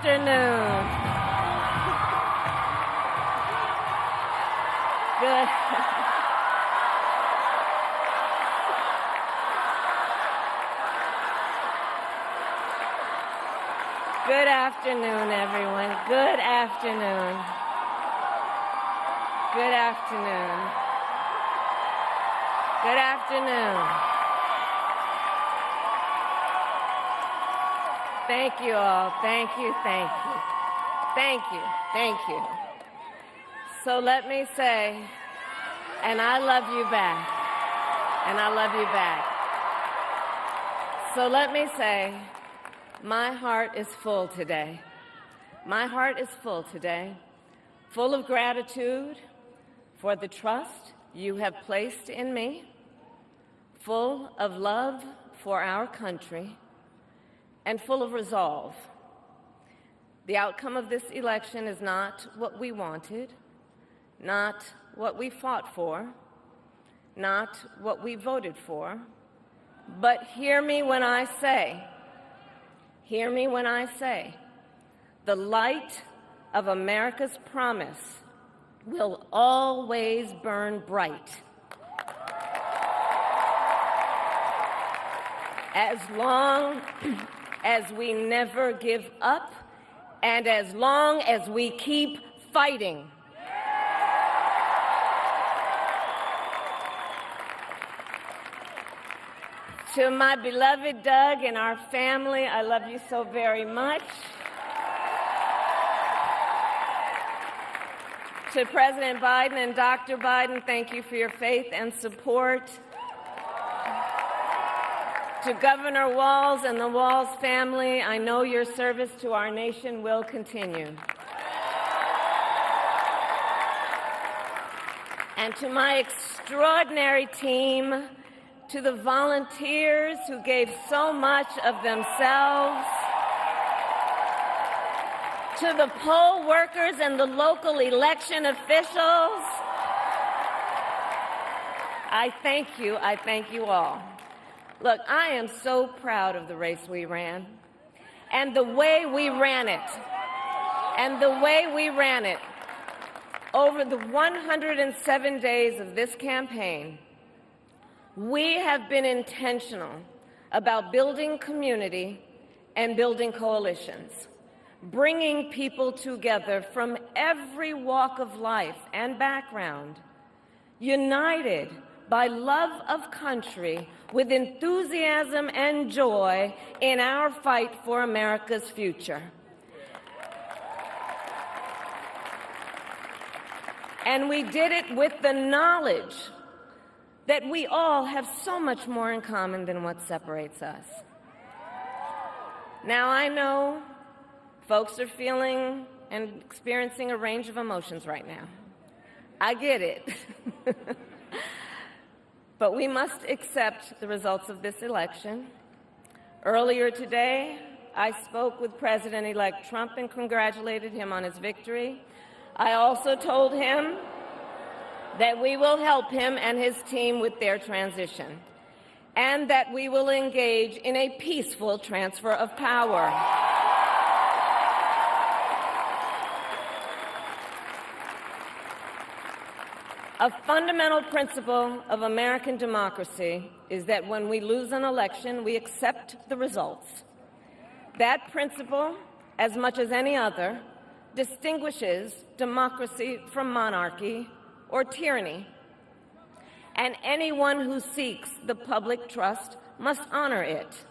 afternoon. Good. Good afternoon, everyone. Good afternoon. Good afternoon. Good afternoon. Thank you all. Thank you, thank you. Thank you, thank you. So let me say, and I love you back. And I love you back. So let me say, my heart is full today. My heart is full today, full of gratitude for the trust you have placed in me, full of love for our country, and full of resolve. The outcome of this election is not what we wanted, not what we fought for, not what we voted for, but hear me when I say, the light of America's promise will always burn bright. As long as we never give up, and as long as we keep fighting. To my beloved Doug and our family, I love you so very much. To President Biden and Dr. Biden, thank you for your faith and support. To Governor Walz and the Walz family, I know your service to our nation will continue. And to my extraordinary team, to the volunteers who gave so much of themselves, to the poll workers and the local election officials, I thank you all. Look, I am so proud of the race we ran, and the way we ran it, over the 107 days of this campaign. We have been intentional about building community and building coalitions, bringing people together from every walk of life and background, united by love of country with enthusiasm and joy in our fight for America's future. And we did it with the knowledge that we all have so much more in common than what separates us. Now, I know folks are feeling and experiencing a range of emotions right now. I get it. But we must accept the results of this election. Earlier today, I spoke with President-elect Trump and congratulated him on his victory. I also told him that we will help him and his team with their transition, and that we will engage in a peaceful transfer of power. A fundamental principle of American democracy is that when we lose an election, we accept the results. That principle, as much as any other, distinguishes democracy from monarchy or tyranny. And anyone who seeks the public trust must honor it.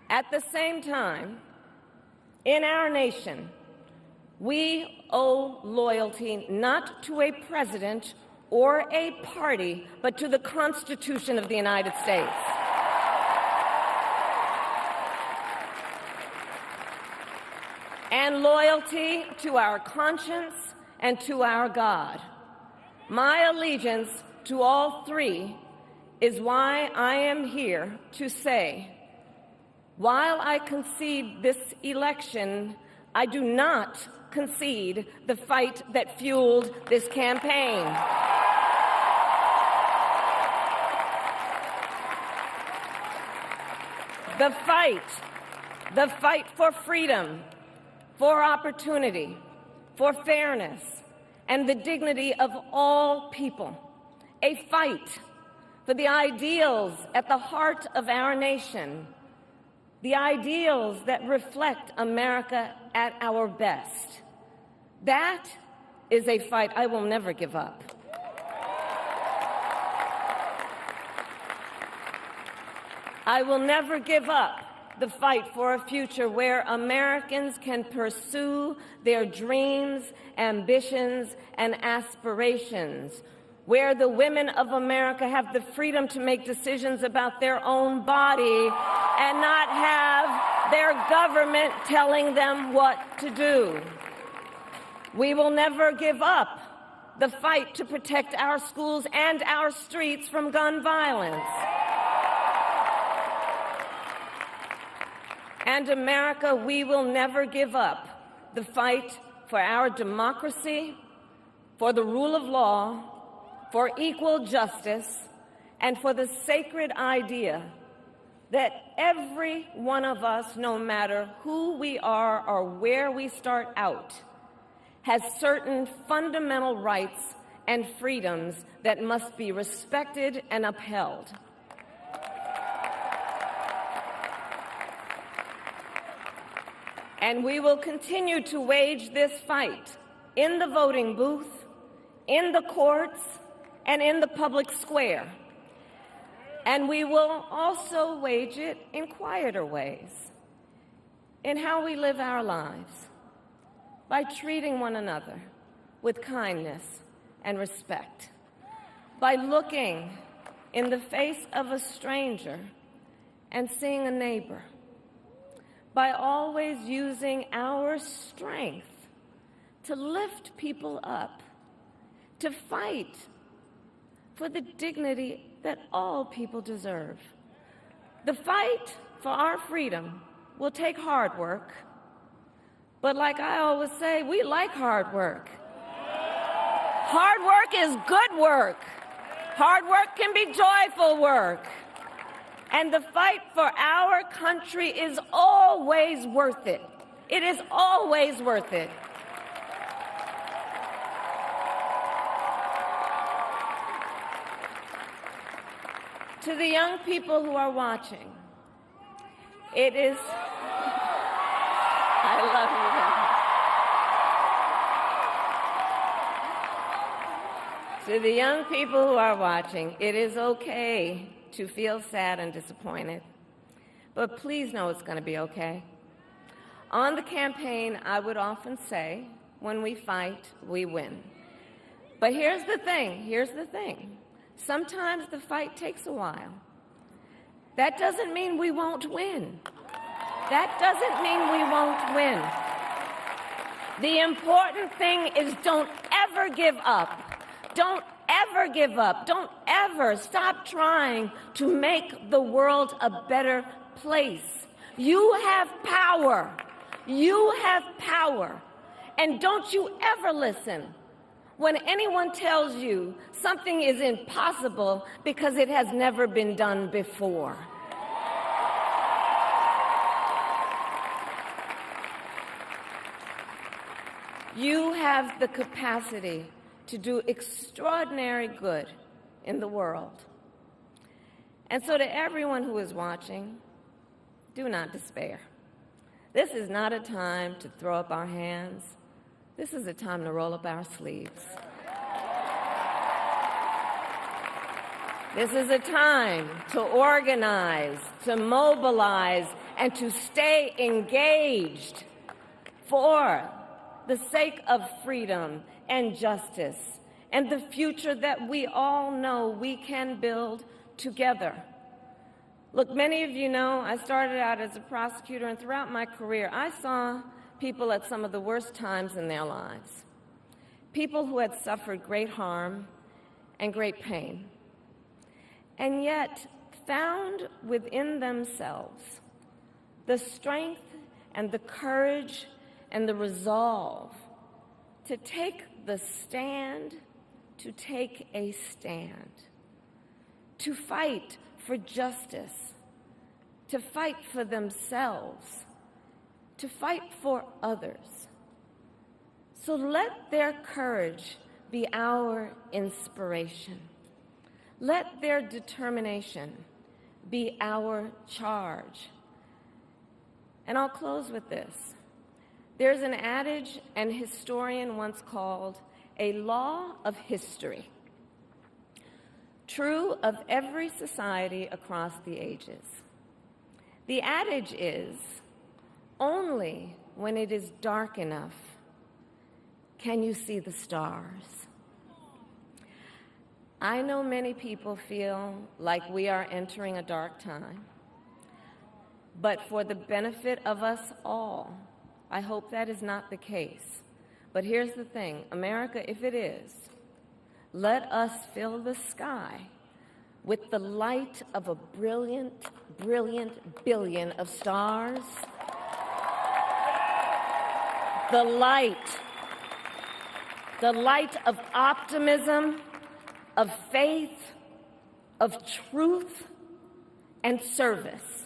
At the same time, in our nation, we owe loyalty not to a president or a party, but to the Constitution of the United States. And loyalty to our conscience and to our God. My allegiance to all three is why I am here to say, while I concede this election, I do not concede the fight that fueled this campaign. The fight for freedom, for opportunity, for fairness, and the dignity of all people. A fight for the ideals at the heart of our nation, the ideals that reflect America at our best. That is a fight I will never give up. I will never give up the fight for a future where Americans can pursue their dreams, ambitions, and aspirations, where the women of America have the freedom to make decisions about their own body and not have their government telling them what to do. We will never give up the fight to protect our schools and our streets from gun violence. And America, we will never give up the fight for our democracy, for the rule of law, for equal justice, and for the sacred idea that every one of us, no matter who we are or where we start out, has certain fundamental rights and freedoms that must be respected and upheld. And we will continue to wage this fight in the voting booth, in the courts, and in the public square. And we will also wage it in quieter ways, in how we live our lives, by treating one another with kindness and respect, by looking in the face of a stranger and seeing a neighbor, by always using our strength to lift people up, to fight for the dignity that all people deserve. The fight for our freedom will take hard work, but like I always say, we like hard work. Hard work is good work. Hard work can be joyful work. And the fight for our country is always worth it. It is always worth it. To the young people who are watching, it is... I love you. To the young people who are watching, it is okay to feel sad and disappointed, but please know it's going to be okay. On the campaign, I would often say, when we fight, we win. But here's the thing. Sometimes the fight takes a while. That doesn't mean we won't win. That doesn't mean we won't win. The important thing is don't ever give up. Don't ever give up. Don't ever stop trying to make the world a better place. You have power. You have power. And don't you ever listen when anyone tells you something is impossible because it has never been done before. You have the capacity to do extraordinary good in the world. And so to everyone who is watching, do not despair. This is not a time to throw up our hands. This is a time to roll up our sleeves. This is a time to organize, to mobilize, and to stay engaged for the sake of freedom and justice and the future that we all know we can build together. Look, many of you know I started out as a prosecutor, and throughout my career, I saw people at some of the worst times in their lives, people who had suffered great harm and great pain, and yet found within themselves the strength and the courage and the resolve to take the stand, to take a stand, to fight for justice, to fight for themselves, to fight for others. So let their courage be our inspiration. Let their determination be our charge. And I'll close with this. There's an adage an historian once called a law of history, true of every society across the ages. The adage is, only when it is dark enough can you see the stars. I know many people feel like we are entering a dark time, but for the benefit of us all, I hope that is not the case. But here's the thing, America, if it is, let us fill the sky with the light of a brilliant, brilliant billion of stars. The light of optimism, of faith, of truth, and service.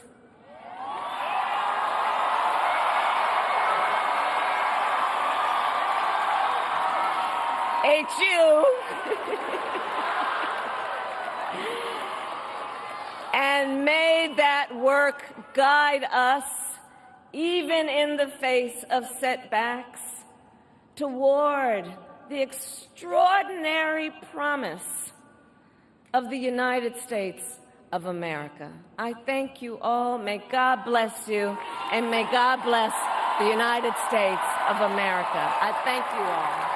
HU. And may that work guide us, even in the face of setbacks, toward the extraordinary promise of the United States of America. I thank you all. May God bless you, and may God bless the United States of America. I thank you all.